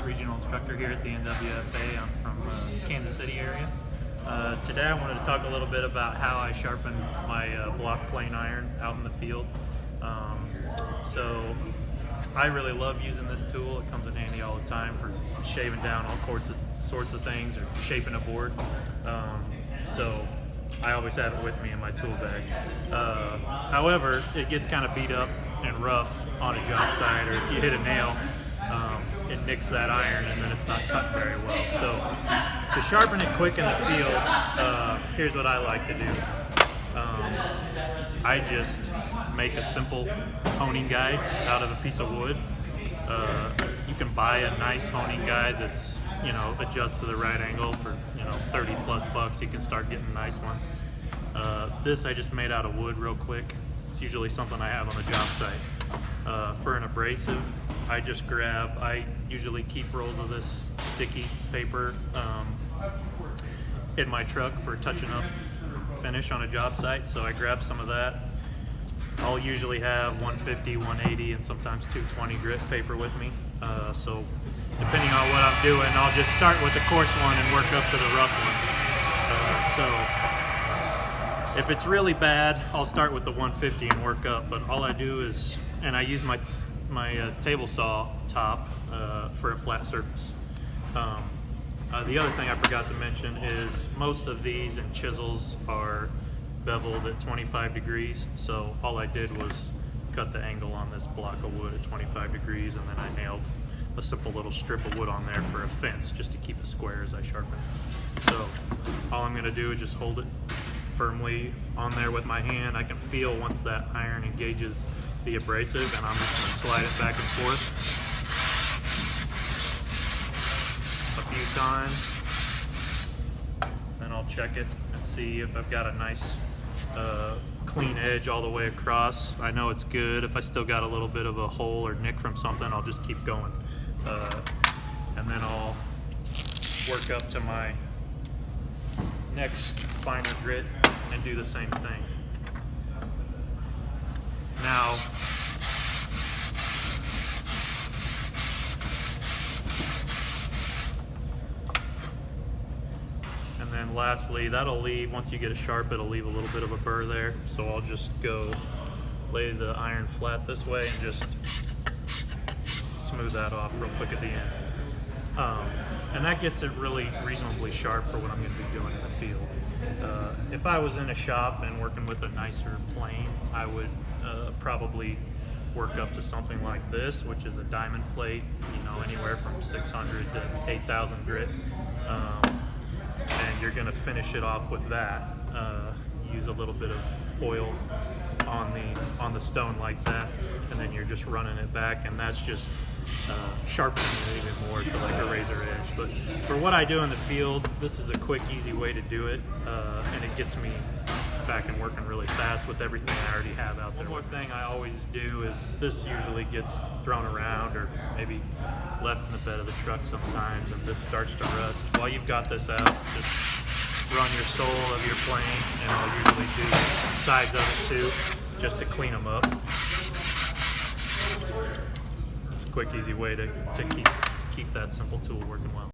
Regional Instructor here at the NWFA. I'm from Kansas City area. Today I wanted to talk a little bit about how I sharpen my block plane iron out in the field. So I really love using this tool. It comes in handy all the time for shaving down all sorts of things or shaping a board. So I always have it with me in my tool bag. However, it gets kind of beat up and rough on a job site, or if you hit a nail, it nicks that iron and then it's not cut very well. So to sharpen it quick in the field, here's what I like to do. I just make a simple honing guide out of a piece of wood. You can buy a nice honing guide that's, adjusts to the right angle for, 30 plus bucks. You can start getting nice ones. This I just made out of wood real quick. It's usually something I have on the job site. For an abrasive, I usually keep rolls of this sticky paper in my truck for touching up finish on a job site, so I grab some of that. I'll usually have 150, 180, and sometimes 220 grit paper with me. So depending on what I'm doing, I'll just start with the coarse one and work up to the rough one. So if it's really bad, I'll start with the 150 and work up, but all I do is, and I use my table saw top for a flat surface. The other thing I forgot to mention is most of these and chisels are beveled at 25 degrees, so all I did was cut the angle on this block of wood at 25 degrees, and then I nailed a simple little strip of wood on there for a fence just to keep it square as I sharpen it. So all I'm going to do is just hold it firmly on there with my hand. I can feel once that iron engages the abrasive, and I'm just going to slide it back and forth a few times. Then I'll check it and see if I've got a nice clean edge all the way across. I know it's good. If I still got a little bit of a hole or nick from something, I'll just keep going. And then I'll work up to my next finer grit and do the same thing. Now, and then lastly, that'll leave, once you get it sharp, it'll leave a little bit of a burr there. So I'll just go lay the iron flat this way and just smooth that off real quick at the end. And that gets it really reasonably sharp for what I'm going to be doing in the field. If I was in a shop and working with a nicer plane, I would probably work up to something like this, which is a diamond plate, anywhere from 600 to 8,000 grit. And you're going to finish it off with that. Use a little bit of oil on the stone like that, and then you're just running it back, and that's just sharpening it even more to like a razor edge. But for what I do in the field, this is a quick, easy way to do it, and it gets me back and working really fast with everything I already have out there. One more thing I always do is, this usually gets thrown around or maybe left in the bed of the truck sometimes, and this starts to rust. While you've got this out, just run your sole of your plane, and I'll usually do sides of it too, just to clean them up. It's a quick, easy way to keep that simple tool working well.